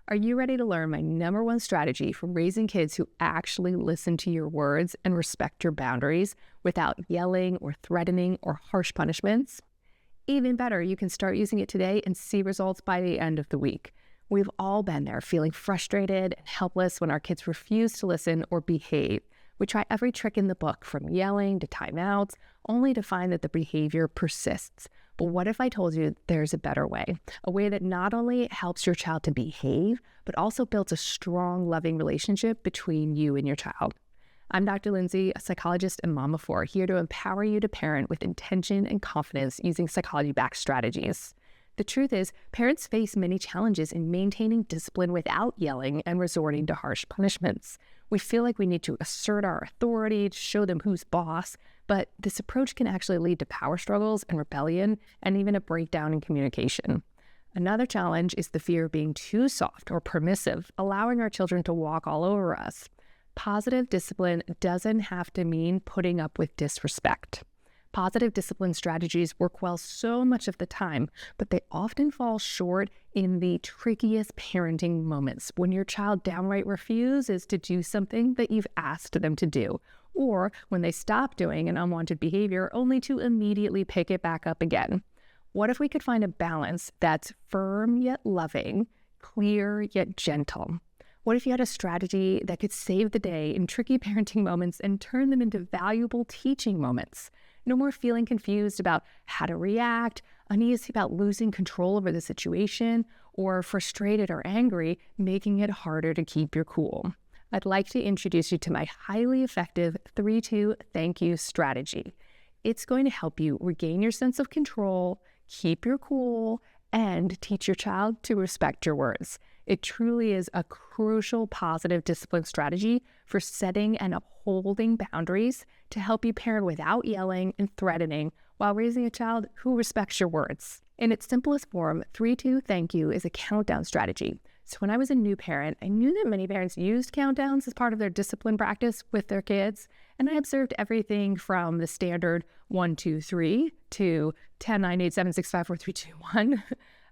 Are you ready to learn my number one strategy for raising kids who actually listen to your words and respect your boundaries without yelling or threatening or harsh punishments? Even better, you can start using it today and see results by the end of the week. We've all been there, feeling frustrated and helpless when our kids refuse to listen or behave. We try every trick in the book, from yelling to timeouts, only to find that the behavior persists. But what if I told you there's a better way? A way that not only helps your child to behave, but also builds a strong, loving relationship between you and your child. I'm Dr. Lindsay, a psychologist and mom of four, here to empower you to parent with intention and confidence using psychology-backed strategies. The truth is, parents face many challenges in maintaining discipline without yelling and resorting to harsh punishments. We feel like we need to assert our authority to show them who's boss, but this approach can actually lead to power struggles and rebellion, and even a breakdown in communication. Another challenge is the fear of being too soft or permissive, allowing our children to walk all over us. Positive discipline doesn't have to mean putting up with disrespect. Positive discipline strategies work well so much of the time, but they often fall short in the trickiest parenting moments, when your child downright refuses to do something that you've asked them to do, or when they stop doing an unwanted behavior only to immediately pick it back up again. What if we could find a balance that's firm yet loving, clear yet gentle? What if you had a strategy that could save the day in tricky parenting moments and turn them into valuable teaching moments? No more feeling confused about how to react, uneasy about losing control over the situation, or frustrated or angry, making it harder to keep your cool. I'd like to introduce you to my highly effective 3-2 thank you strategy. It's going to help you regain your sense of control, keep your cool, and teach your child to respect your words. It truly is a crucial positive discipline strategy for setting and upholding boundaries to help you parent without yelling and threatening while raising a child who respects your words. In its simplest form, 3-2 thank you is a countdown strategy. So when I was a new parent, I knew that many parents used countdowns as part of their discipline practice with their kids, and I observed everything from the standard 1, 2, 3 to 10, 9, 8, 7, 6, 5, 4, 3, 2, 1.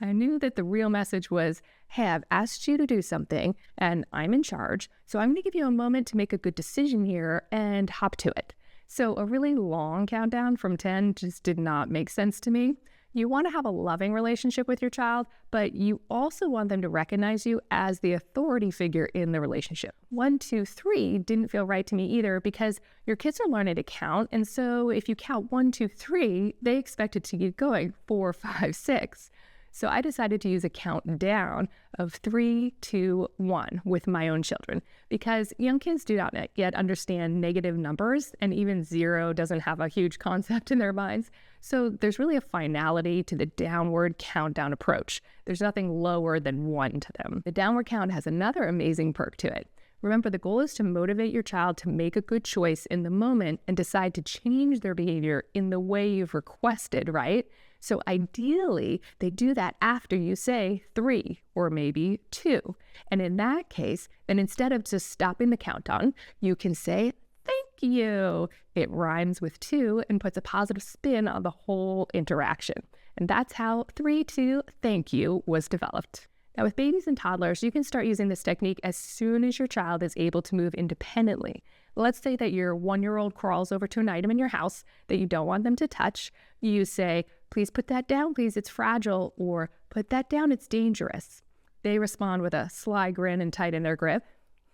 I knew that the real message was, hey, I've asked you to do something and I'm in charge, so I'm going to give you a moment to make a good decision here and hop to it. So a really long countdown from 10 just did not make sense to me. You want to have a loving relationship with your child, but you also want them to recognize you as the authority figure in the relationship. 1, 2, 3 didn't feel right to me either, because your kids are learning to count, and so if you count 1, 2, 3, they expect it to keep going 4, 5, 6. So I decided to use a countdown of 3, 2, 1 with my own children, because young kids do not yet understand negative numbers, and even 0 doesn't have a huge concept in their minds. So there's really a finality to the downward countdown approach. There's nothing lower than 1 to them. The downward count has another amazing perk to it. Remember, the goal is to motivate your child to make a good choice in the moment and decide to change their behavior in the way you've requested, right? So ideally, they do that after you say 3 or maybe 2. And in that case, then instead of just stopping the countdown, you can say, thank you. It rhymes with 2 and puts a positive spin on the whole interaction. And that's how 3-2 thank you was developed. Now, with babies and toddlers, you can start using this technique as soon as your child is able to move independently. Let's say that your 1-year-old crawls over to an item in your house that you don't want them to touch. You say, please put that down, please, it's fragile, or put that down, it's dangerous. They respond with a sly grin and tighten their grip.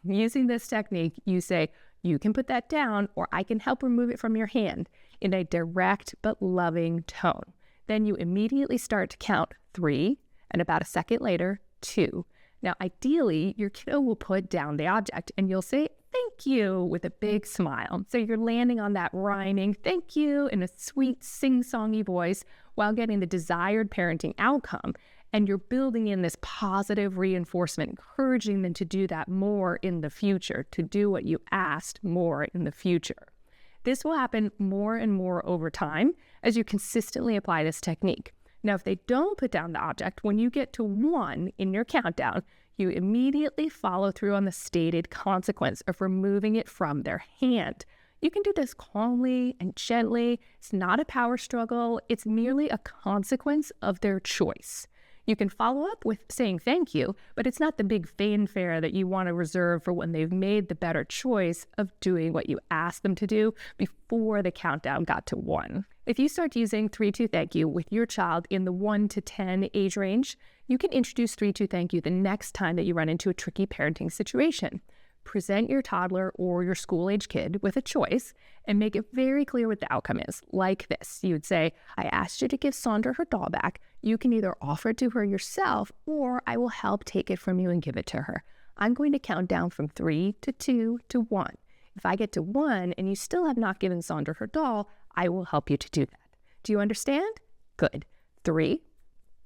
Using this technique, you say, you can put that down, or I can help remove it from your hand, in a direct but loving tone. Then you immediately start to count 3, and about a second later, 2. Now, ideally, your kiddo will put down the object and you'll say, thank you, with a big smile. So you're landing on that rhyming thank you in a sweet sing-songy voice while getting the desired parenting outcome. And you're building in this positive reinforcement, encouraging them to do that more in the future, to do what you asked more in the future. This will happen more and more over time as you consistently apply this technique. Now, if they don't put down the object, when you get to 1 in your countdown, you immediately follow through on the stated consequence of removing it from their hand. You can do this calmly and gently. It's not a power struggle. It's merely a consequence of their choice. You can follow up with saying thank you, but it's not the big fanfare that you want to reserve for when they've made the better choice of doing what you asked them to do before the countdown got to 1. If you start using 3-2 thank you with your child in the 1 to 10 age range, you can introduce 3-2 thank you the next time that you run into a tricky parenting situation. Present your toddler or your school-age kid with a choice and make it very clear what the outcome is. Like this, you would say, I asked you to give Sandra her doll back. You can either offer it to her yourself or I will help take it from you and give it to her. I'm going to count down from 3 to 2 to 1. If I get to 1 and you still have not given Sandra her doll, I will help you to do that. Do you understand? Good. 3,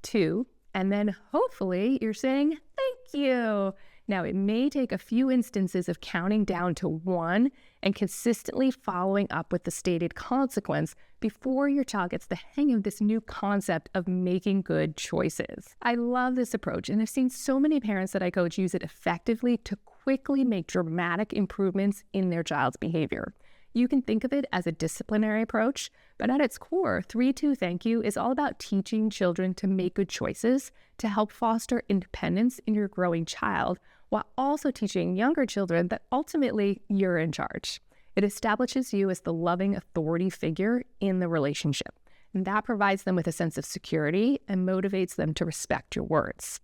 2, and then hopefully you're saying, thank you. Now, it may take a few instances of counting down to 1 and consistently following up with the stated consequence before your child gets the hang of this new concept of making good choices. I love this approach, and I've seen so many parents that I coach use it effectively to quickly make dramatic improvements in their child's behavior. You can think of it as a disciplinary approach, but at its core, 3-2 thank you is all about teaching children to make good choices to help foster independence in your growing child, while also teaching younger children that ultimately you're in charge. It establishes you as the loving authority figure in the relationship, and that provides them with a sense of security and motivates them to respect your words.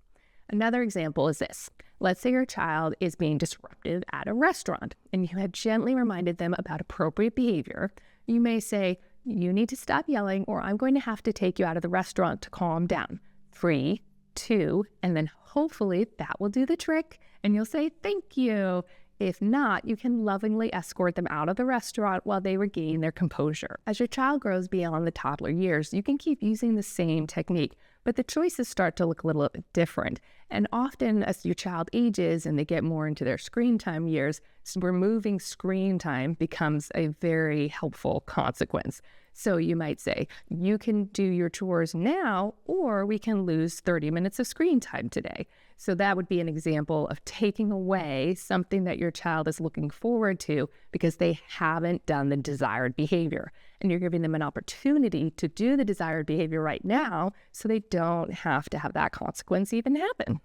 Another example is this. Let's say your child is being disruptive at a restaurant and you have gently reminded them about appropriate behavior. You may say, you need to stop yelling or I'm going to have to take you out of the restaurant to calm down. 3, 2, and then hopefully that will do the trick and you'll say thank you. If not, you can lovingly escort them out of the restaurant while they regain their composure. As your child grows beyond the toddler years, you can keep using the same technique, but the choices start to look a little bit different. And often as your child ages and they get more into their screen time years, removing screen time becomes a very helpful consequence. So you might say, you can do your chores now, or we can lose 30 minutes of screen time today. So that would be an example of taking away something that your child is looking forward to because they haven't done the desired behavior. And you're giving them an opportunity to do the desired behavior right now so they don't have to have that consequence even happen.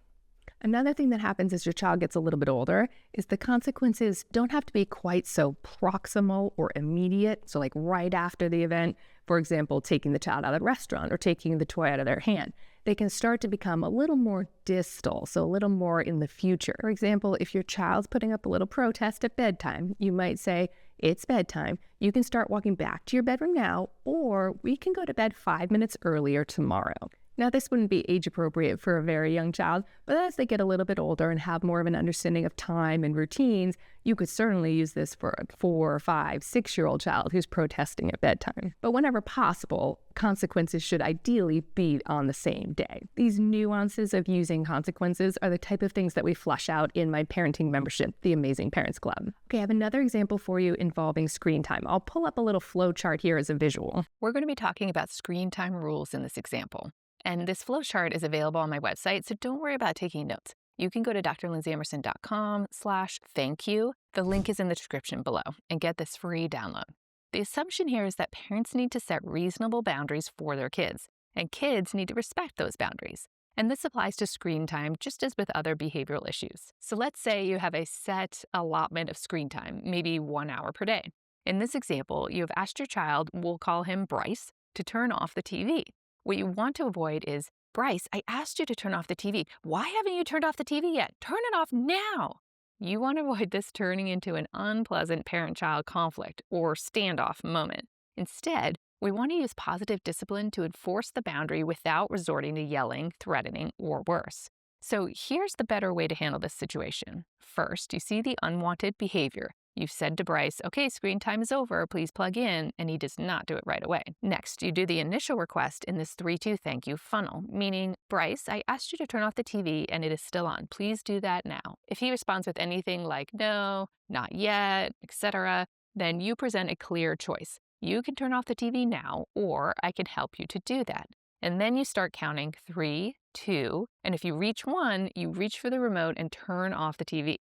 Another thing that happens as your child gets a little bit older is the consequences don't have to be quite so proximal or immediate. So like right after the event, for example, taking the child out of the restaurant or taking the toy out of their hand. They can start to become a little more distal, so a little more in the future. For example, if your child's putting up a little protest at bedtime, you might say, it's bedtime. You can start walking back to your bedroom now, or we can go to bed 5 minutes earlier tomorrow. Now, this wouldn't be age appropriate for a very young child, but as they get a little bit older and have more of an understanding of time and routines, you could certainly use this for a 4, 5, 6-year-old child who's protesting at bedtime. But whenever possible, consequences should ideally be on the same day. These nuances of using consequences are the type of things that we flush out in my parenting membership, the Amazing Parents Club. Okay, I have another example for you involving screen time. I'll pull up a little flow chart here as a visual. We're going to be talking about screen time rules in this example. And this flowchart is available on my website, so don't worry about taking notes. You can go to drlindsayemmerson.com/thank you. The link is in the description below and get this free download. The assumption here is that parents need to set reasonable boundaries for their kids, and kids need to respect those boundaries. And this applies to screen time just as with other behavioral issues. So let's say you have a set allotment of screen time, maybe 1 hour per day. In this example, you have asked your child, we'll call him Bryce, to turn off the TV. What you want to avoid is, Bryce, I asked you to turn off the TV. Why haven't you turned off the TV yet? Turn it off now. You want to avoid this turning into an unpleasant parent-child conflict or standoff moment. Instead, we want to use positive discipline to enforce the boundary without resorting to yelling, threatening, or worse. So here's the better way to handle this situation. First, you see the unwanted behavior. You've said to Bryce, okay, screen time is over, please plug in, and he does not do it right away. Next, you do the initial request in this 3-2 thank you funnel, meaning, Bryce, I asked you to turn off the TV and it is still on. Please do that now. If he responds with anything like no, not yet, etc., then you present a clear choice. You can turn off the TV now, or I can help you to do that. And then you start counting 3, 2, and if you reach 1, you reach for the remote and turn off the TV.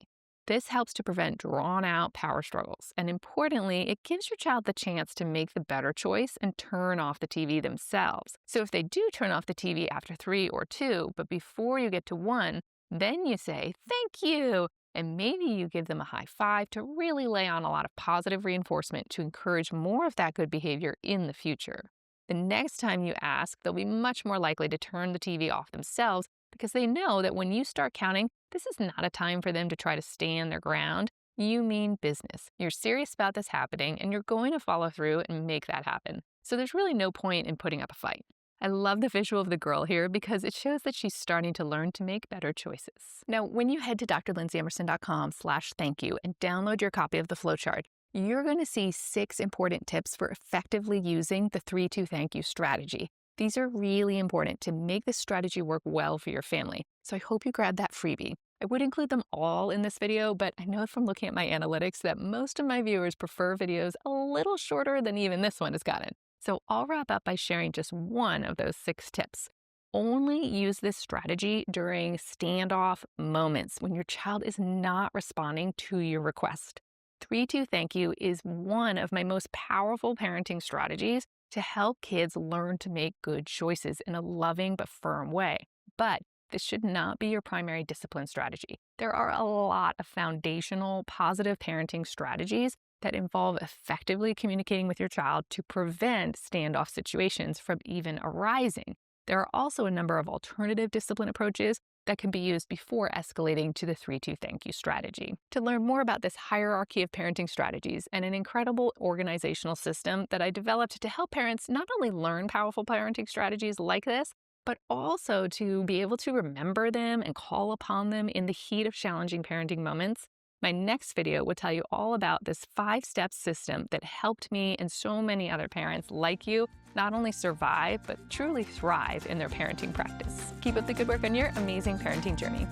This helps to prevent drawn-out power struggles. And importantly, it gives your child the chance to make the better choice and turn off the TV themselves. So if they do turn off the TV after 3 or 2, but before you get to 1, then you say, "Thank you." And maybe you give them a high five to really lay on a lot of positive reinforcement to encourage more of that good behavior in the future. The next time you ask, they'll be much more likely to turn the TV off themselves because they know that when you start counting, this is not a time for them to try to stand their ground. You mean business. You're serious about this happening, and you're going to follow through and make that happen. So there's really no point in putting up a fight. I love the visual of the girl here because it shows that she's starting to learn to make better choices. Now, when you head to drlindsayemmerson.com/thankyou and download your copy of the flowchart, you're going to see 6 important tips for effectively using the 3-2 thank you strategy. These are really important to make this strategy work well for your family. So I hope you grab that freebie. I would include them all in this video, but I know from looking at my analytics that most of my viewers prefer videos a little shorter than even this one has gotten. So I'll wrap up by sharing just one of those 6 tips. Only use this strategy during standoff moments when your child is not responding to your request. 3-2 thank you is one of my most powerful parenting strategies to help kids learn to make good choices in a loving but firm way. But this should not be your primary discipline strategy. There are a lot of foundational positive parenting strategies that involve effectively communicating with your child to prevent standoff situations from even arising. There are also a number of alternative discipline approaches that can be used before escalating to the 3-2 thank you strategy. To learn more about this hierarchy of parenting strategies and an incredible organizational system that I developed to help parents not only learn powerful parenting strategies like this, but also to be able to remember them and call upon them in the heat of challenging parenting moments, my next video will tell you all about this 5-step system that helped me and so many other parents like you not only survive, but truly thrive in their parenting practice. Keep up the good work on your amazing parenting journey.